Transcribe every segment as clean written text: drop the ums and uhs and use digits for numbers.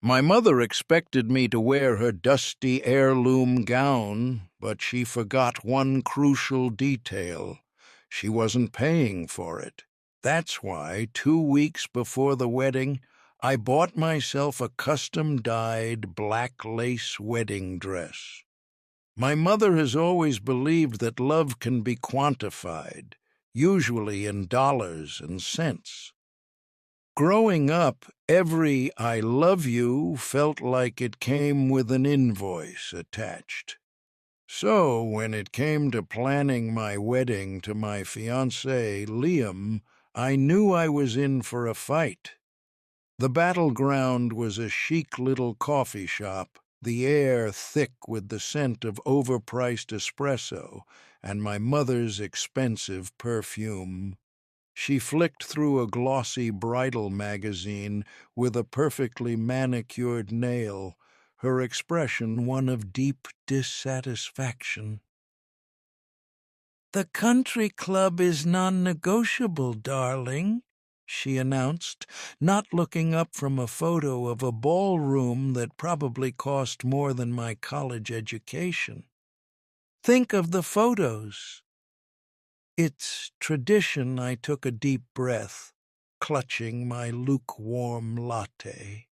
My mother expected me to wear her dusty heirloom gown, but she forgot one crucial detail. She wasn't paying for it. That's why, 2 weeks before the wedding, I bought myself a custom-dyed black lace wedding dress. My mother has always believed that love can be quantified, usually in dollars and cents. Growing up, every "I love you" felt like it came with an invoice attached. So, when it came to planning my wedding to my fiancé, Liam, I knew I was in for a fight. The battleground was a chic little coffee shop, the air thick with the scent of overpriced espresso and my mother's expensive perfume. She flicked through a glossy bridal magazine with a perfectly manicured nail, her expression one of deep dissatisfaction. "The country club is non-negotiable, darling," she announced, not looking up from a photo of a ballroom that probably cost more than my college education. "Think of the photos." "It's tradition," I took a deep breath, clutching my lukewarm latte.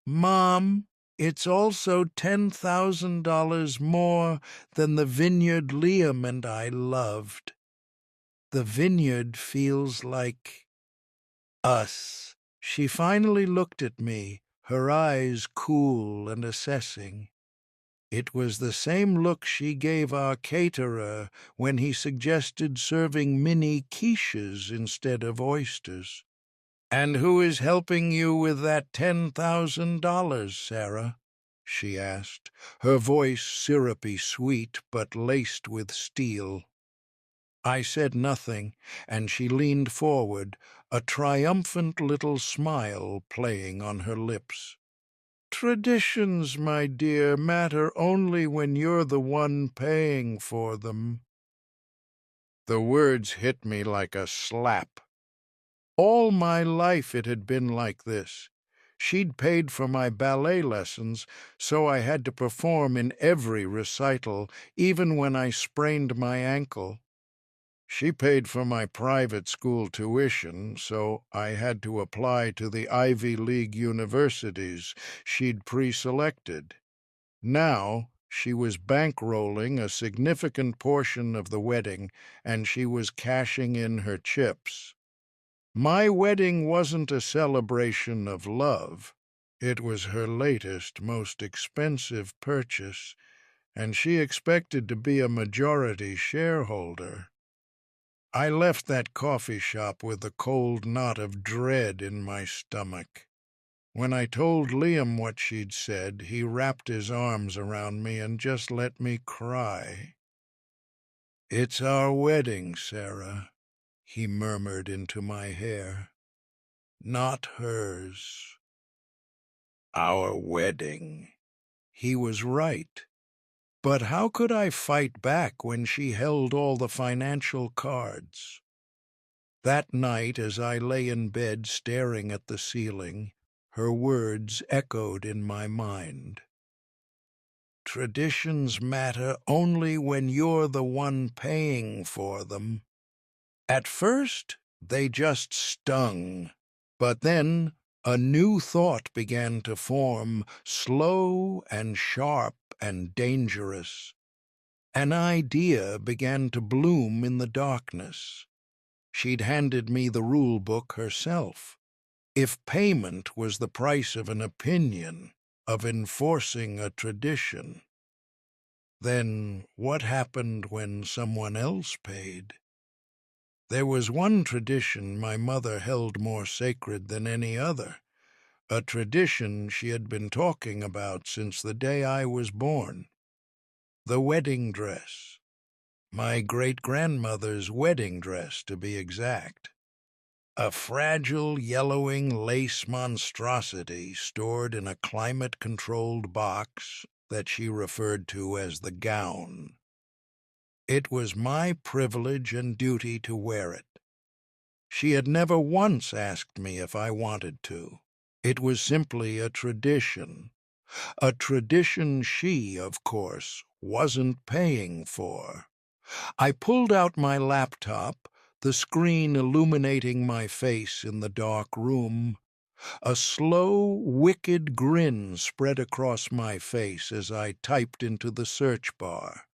"Mom, it's also $10,000 more than the vineyard Liam and I loved. The vineyard feels like us." She finally looked at me, her eyes cool and assessing. It was the same look she gave our caterer when he suggested serving mini quiches instead of oysters. "And who is helping you with that $10,000, Sarah?" she asked, her voice syrupy sweet but laced with steel. I said nothing, and she leaned forward, a triumphant little smile playing on her lips. "Traditions, my dear, matter only when you're the one paying for them." The words hit me like a slap. All my life it had been like this. She'd paid for my ballet lessons, so I had to perform in every recital, even when I sprained my ankle. She paid for my private school tuition, so I had to apply to the Ivy League universities she'd pre-selected. Now she was bankrolling a significant portion of the wedding, and she was cashing in her chips. My wedding wasn't a celebration of love. It was her latest, most expensive purchase, and she expected to be a majority shareholder. I left that coffee shop with a cold knot of dread in my stomach. When I told Liam what she'd said, he wrapped his arms around me and just let me cry. "It's our wedding, Sarah," he murmured into my hair. "Not hers." Our wedding. He was right. But how could I fight back when she held all the financial cards? That night, as I lay in bed staring at the ceiling, her words echoed in my mind. "Traditions matter only when you're the one paying for them." At first, they just stung. But then a new thought began to form, slow and sharp and dangerous. An idea began to bloom in the darkness. She'd handed me the rule book herself. If payment was the price of an opinion, of enforcing a tradition, then what happened when someone else paid? There was one tradition my mother held more sacred than any other, a tradition she had been talking about since the day I was born. The wedding dress. My great-grandmother's wedding dress, to be exact. A fragile, yellowing lace monstrosity stored in a climate-controlled box that she referred to as the gown. It was my privilege and duty to wear it. She had never once asked me if I wanted to. It was simply a tradition she, of course, wasn't paying for. I pulled out my laptop, the screen illuminating my face in the dark room. A slow, wicked grin spread across my face as I typed into the search bar.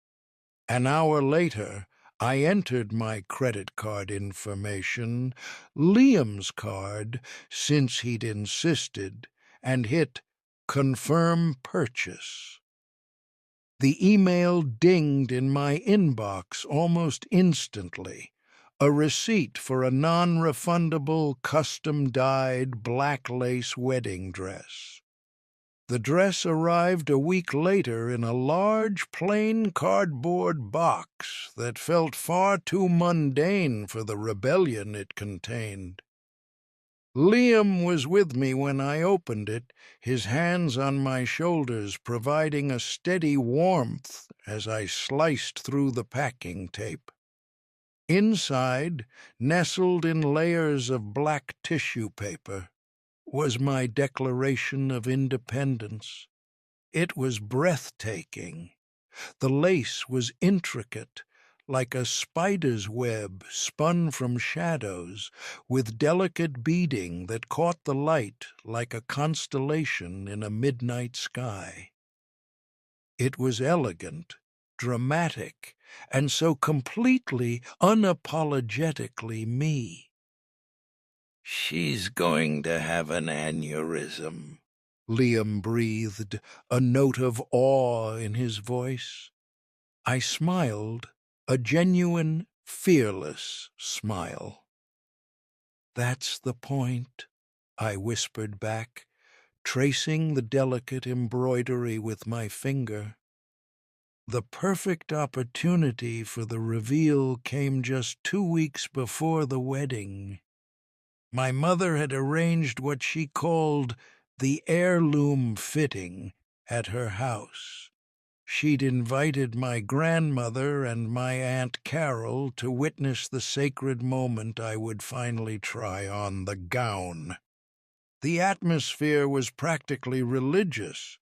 An hour later, I entered my credit card information, Liam's card, since he'd insisted, and hit Confirm Purchase. The email dinged in my inbox almost instantly. A receipt for a non-refundable, custom-dyed black lace wedding dress. The dress arrived a week later in a large, plain cardboard box that felt far too mundane for the rebellion it contained. Liam was with me when I opened it, his hands on my shoulders providing a steady warmth as I sliced through the packing tape. Inside, nestled in layers of black tissue paper, was my Declaration of Independence. It was breathtaking. The lace was intricate, like a spider's web spun from shadows, with delicate beading that caught the light like a constellation in a midnight sky. It was elegant, dramatic, and so completely, unapologetically me. "She's going to have an aneurysm," Liam breathed, a note of awe in his voice. I smiled, a genuine, fearless smile. "That's the point," I whispered back, tracing the delicate embroidery with my finger. The perfect opportunity for the reveal came just 2 weeks before the wedding. My mother had arranged what she called the heirloom fitting at her house. She'd invited my grandmother and my Aunt Carol to witness the sacred moment I would finally try on the gown. The atmosphere was practically religious.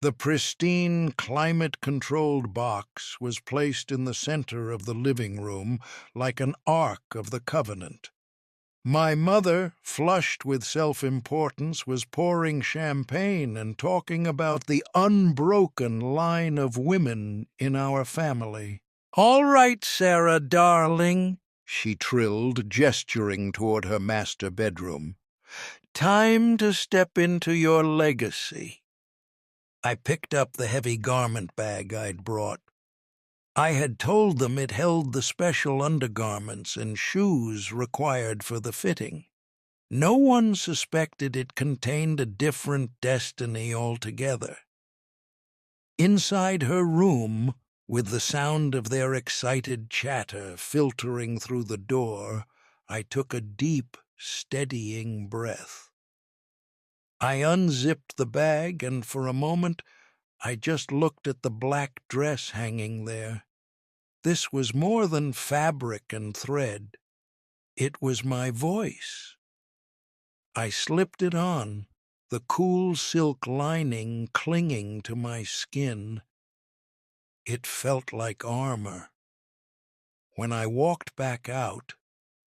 The pristine, climate-controlled box was placed in the center of the living room like an Ark of the Covenant. My mother, flushed with self-importance, was pouring champagne and talking about the unbroken line of women in our family. "All right, Sarah, darling," she trilled, gesturing toward her master bedroom. "Time to step into your legacy." I picked up the heavy garment bag I'd brought. I had told them it held the special undergarments and shoes required for the fitting. No one suspected it contained a different destiny altogether. Inside her room, with the sound of their excited chatter filtering through the door, I took a deep, steadying breath. I unzipped the bag, and for a moment I just looked at the black dress hanging there. This was more than fabric and thread. It was my voice. I slipped it on, the cool silk lining clinging to my skin. It felt like armor. When I walked back out,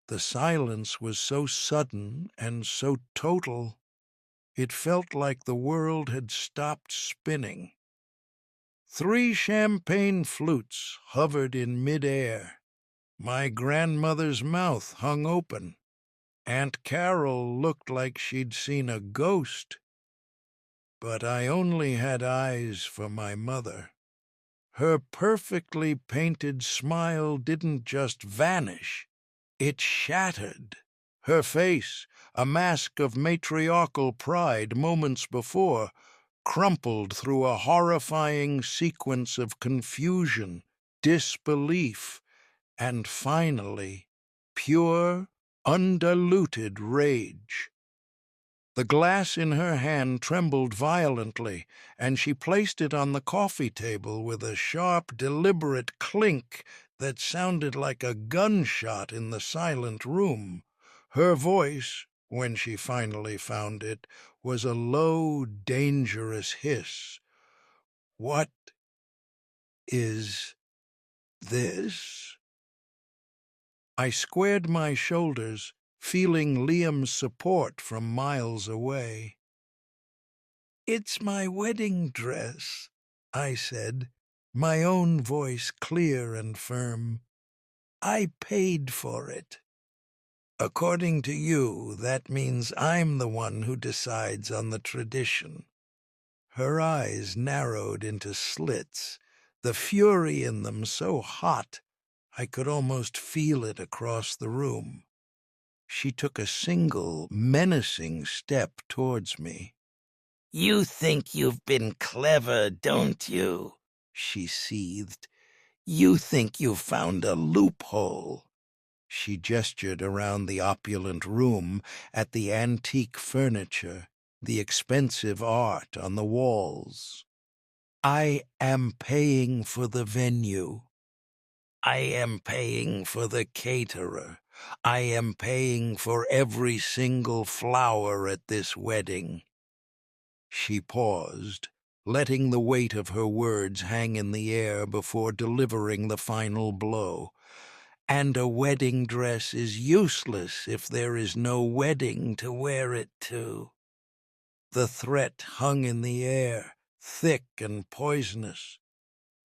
the silence was so sudden and so total, it felt like the world had stopped spinning. 3 champagne flutes hovered in mid-air. My grandmother's mouth hung open. Aunt Carol looked like she'd seen a ghost. But I only had eyes for my mother. Her perfectly painted smile didn't just vanish, it shattered. Her face, a mask of matriarchal pride moments before, crumpled through a horrifying sequence of confusion, disbelief, and finally, pure, undiluted rage. The glass in her hand trembled violently, and she placed it on the coffee table with a sharp, deliberate clink that sounded like a gunshot in the silent room. Her voice, when she finally found it, was a low, dangerous hiss. "What is this?" I squared my shoulders, feeling Liam's support from miles away. "It's my wedding dress," I said, my own voice clear and firm. "I paid for it." "According to you, that means I'm the one who decides on the tradition." Her eyes narrowed into slits, the fury in them so hot I could almost feel it across the room. She took a single, menacing step towards me. "You think you've been clever, don't you?" she seethed. "You think you've found a loophole." She gestured around the opulent room at the antique furniture, the expensive art on the walls. "I am paying for the venue. I am paying for the caterer. I am paying for every single flower at this wedding." She paused, letting the weight of her words hang in the air before delivering the final blow. "And a wedding dress is useless if there is no wedding to wear it to." The threat hung in the air, thick and poisonous.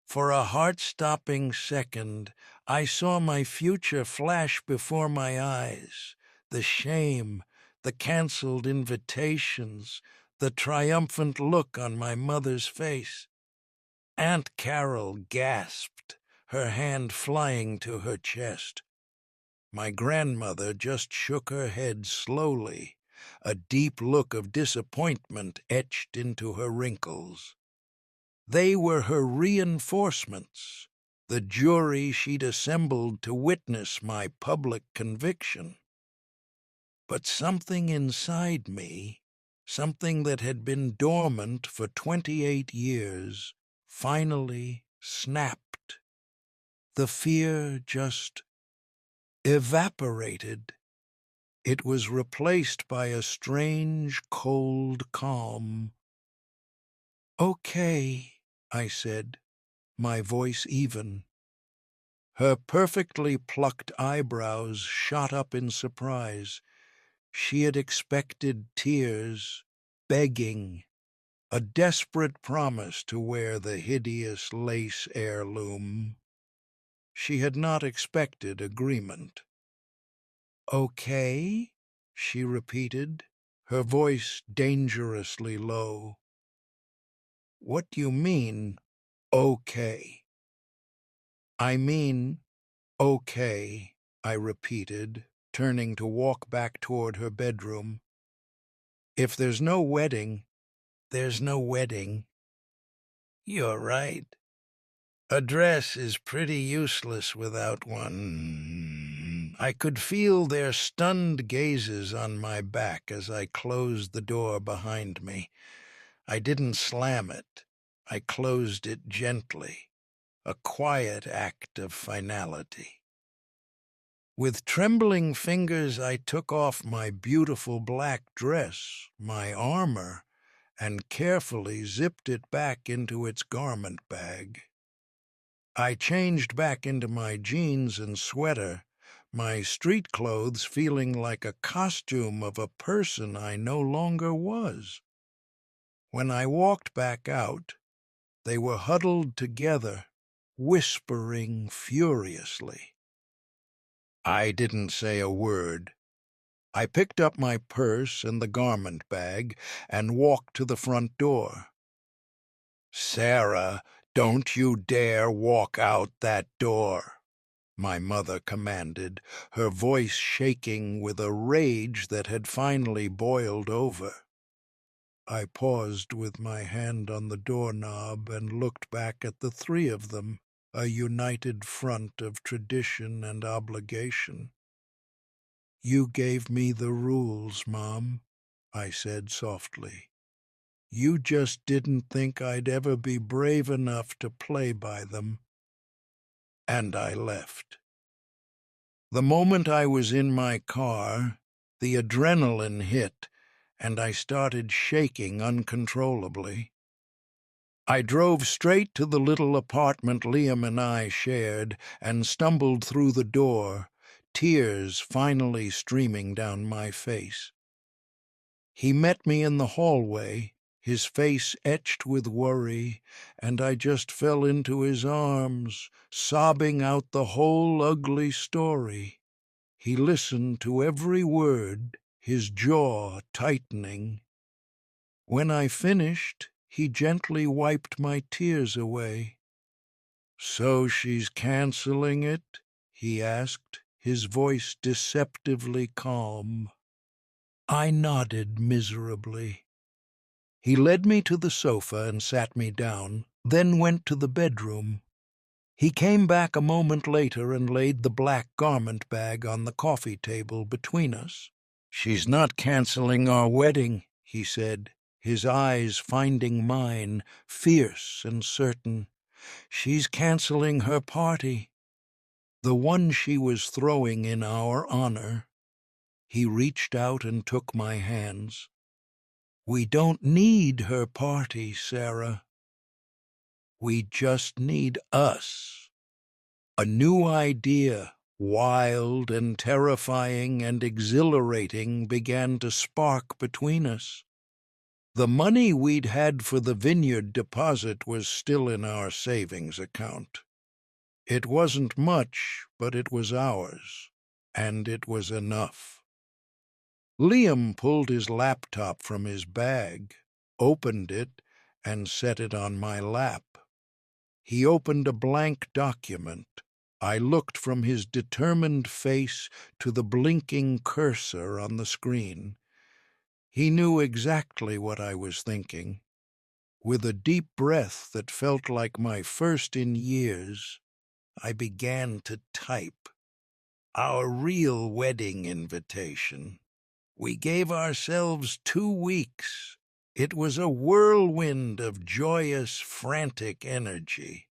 For a heart-stopping second, I saw my future flash before my eyes. The shame, the cancelled invitations, the triumphant look on my mother's face. Aunt Carol gasped, her hand flying to her chest. My grandmother just shook her head slowly, a deep look of disappointment etched into her wrinkles. They were her reinforcements, the jury she'd assembled to witness my public conviction. But something inside me, something that had been dormant for 28 years, finally snapped. The fear just evaporated. It was replaced by a strange, cold calm. "Okay," I said, my voice even. Her perfectly plucked eyebrows shot up in surprise. She had expected tears, begging, a desperate promise to wear the hideous lace heirloom. She had not expected agreement. "Okay?" she repeated, her voice dangerously low. "What do you mean, okay?" "I mean, okay," I repeated, turning to walk back toward her bedroom. "If there's no wedding, there's no wedding." "You're right. A dress is pretty useless without one." I could feel their stunned gazes on my back as I closed the door behind me. I didn't slam it. I closed it gently, a quiet act of finality. With trembling fingers I took off my beautiful black dress, my armor, and carefully zipped it back into its garment bag. I changed back into my jeans and sweater, my street clothes feeling like a costume of a person I no longer was. When I walked back out, they were huddled together, whispering furiously. I didn't say a word. I picked up my purse and the garment bag and walked to the front door. "Sarah, don't you dare walk out that door," my mother commanded, her voice shaking with a rage that had finally boiled over. I paused with my hand on the doorknob and looked back at the three of them, a united front of tradition and obligation. "You gave me the rules, Mom," I said softly. "You just didn't think I'd ever be brave enough to play by them." And I left. The moment I was in my car, The adrenaline hit, and I started shaking uncontrollably. I drove straight to the little apartment Liam and I shared and stumbled through the door, tears finally streaming down my face. He met me in the hallway, his face etched with worry, and I just fell into his arms, sobbing out the whole ugly story. He listened to every word, his jaw tightening. When I finished, he gently wiped my tears away. "So she's canceling it?" he asked, his voice deceptively calm. I nodded miserably. He led me to the sofa and sat me down, then went to the bedroom. He came back a moment later and laid the black garment bag on the coffee table between us. "She's not canceling our wedding," he said, his eyes finding mine, fierce and certain. "She's canceling her party, the one she was throwing in our honor." He reached out and took my hands. "We don't need her party, Sarah. We just need us." A new idea, wild and terrifying and exhilarating, began to spark between us. The money we'd had for the vineyard deposit was still in our savings account. It wasn't much, but it was ours, and it was enough. Liam pulled his laptop from his bag, opened it, and set it on my lap. He opened a blank document. I looked from his determined face to the blinking cursor on the screen. He knew exactly what I was thinking. With a deep breath that felt like my first in years, I began to type. Our real wedding invitation. We gave ourselves 2 weeks. It was a whirlwind of joyous, frantic energy.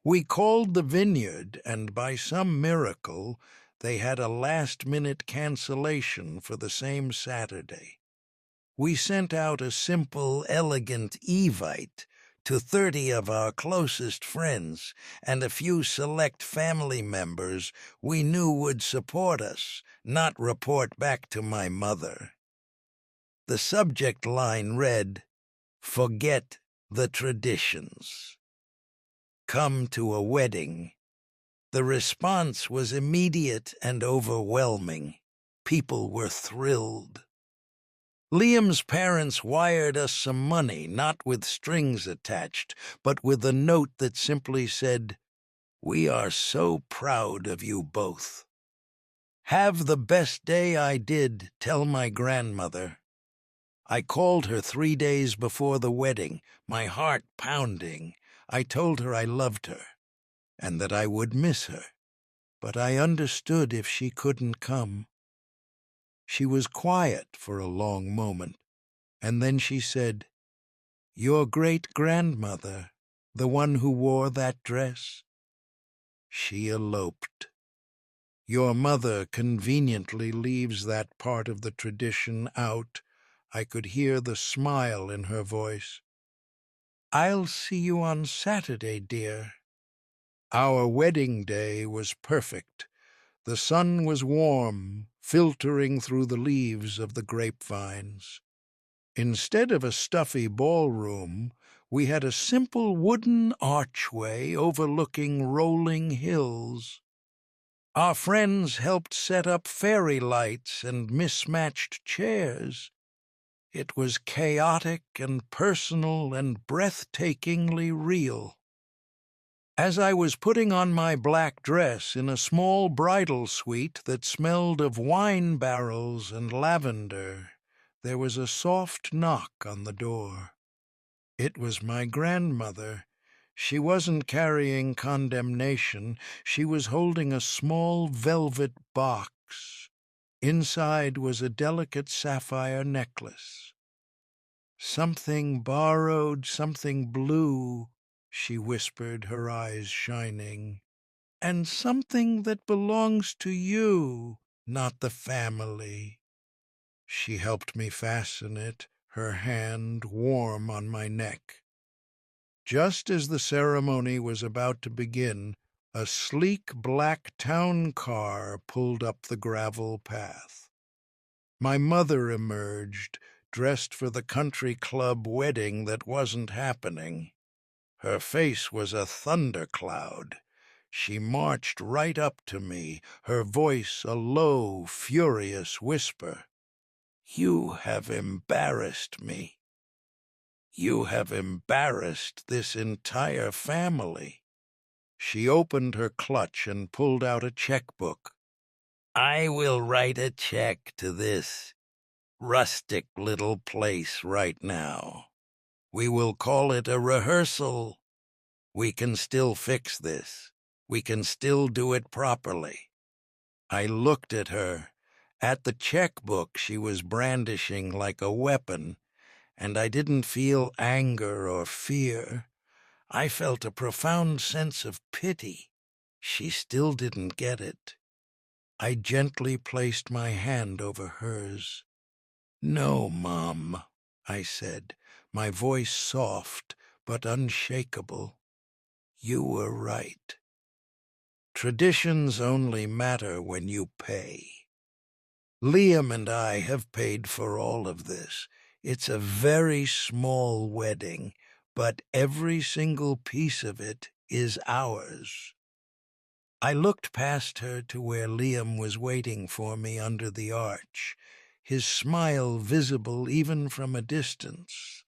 We called the vineyard, and by some miracle, they had a last-minute cancellation for the same Saturday. We sent out a simple, elegant Evite to 30 of our closest friends and a few select family members we knew would support us, not report back to my mother. The subject line read, "Forget the traditions. Come to a wedding." The response was immediate and overwhelming. People were thrilled. Liam's parents wired us some money, not with strings attached, but with a note that simply said, "We are so proud of you both. Have the best day I did, tell my grandmother." I called her 3 days before the wedding, my heart pounding. I told her I loved her, and that I would miss her, but I understood if she couldn't come. She was quiet for a long moment, and then she said, "Your great-grandmother, the one who wore that dress? She eloped. Your mother conveniently leaves that part of the tradition out." I could hear the smile in her voice. "I'll see you on Saturday, dear." Our wedding day was perfect. The sun was warm, filtering through the leaves of the grapevines. Instead of a stuffy ballroom, we had a simple wooden archway overlooking rolling hills. Our friends helped set up fairy lights and mismatched chairs. It was chaotic and personal and breathtakingly real. As I was putting on my black dress in a small bridal suite that smelled of wine barrels and lavender, there was a soft knock on the door. It was my grandmother. She wasn't carrying condemnation. She was holding a small velvet box. Inside was a delicate sapphire necklace. "Something borrowed, something blue," she whispered, her eyes shining. "And something that belongs to you, not the family." She helped me fasten it, her hand warm on my neck. Just as the ceremony was about to begin, a sleek black town car pulled up the gravel path. My mother emerged, dressed for the country club wedding that wasn't happening. Her face was a thundercloud. She marched right up to me, her voice a low, furious whisper. "You have embarrassed me. You have embarrassed this entire family." She opened her clutch and pulled out a checkbook. "I will write a check to this rustic little place right now. We will call it a rehearsal. We can still fix this. We can still do it properly." I looked at her, at the checkbook she was brandishing like a weapon, and I didn't feel anger or fear. I felt a profound sense of pity. She still didn't get it. I gently placed my hand over hers. "No, Mom," I said, my voice soft but unshakable. "You were right. Traditions only matter when you pay. Liam and I have paid for all of this. It's a very small wedding, but every single piece of it is ours." I looked past her to where Liam was waiting for me under the arch, his smile visible even from a distance.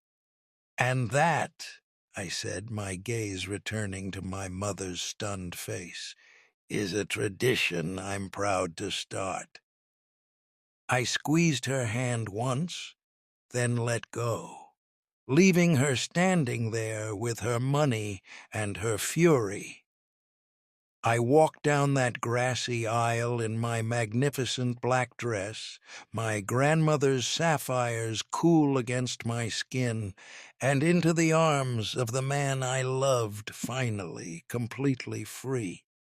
"And that," I said, my gaze returning to my mother's stunned face, "is a tradition I'm proud to start." I squeezed her hand once, then let go, leaving her standing there with her money and her fury. I walked down that grassy aisle in my magnificent black dress, my grandmother's sapphires cool against my skin, and into the arms of the man I loved, finally, completely free.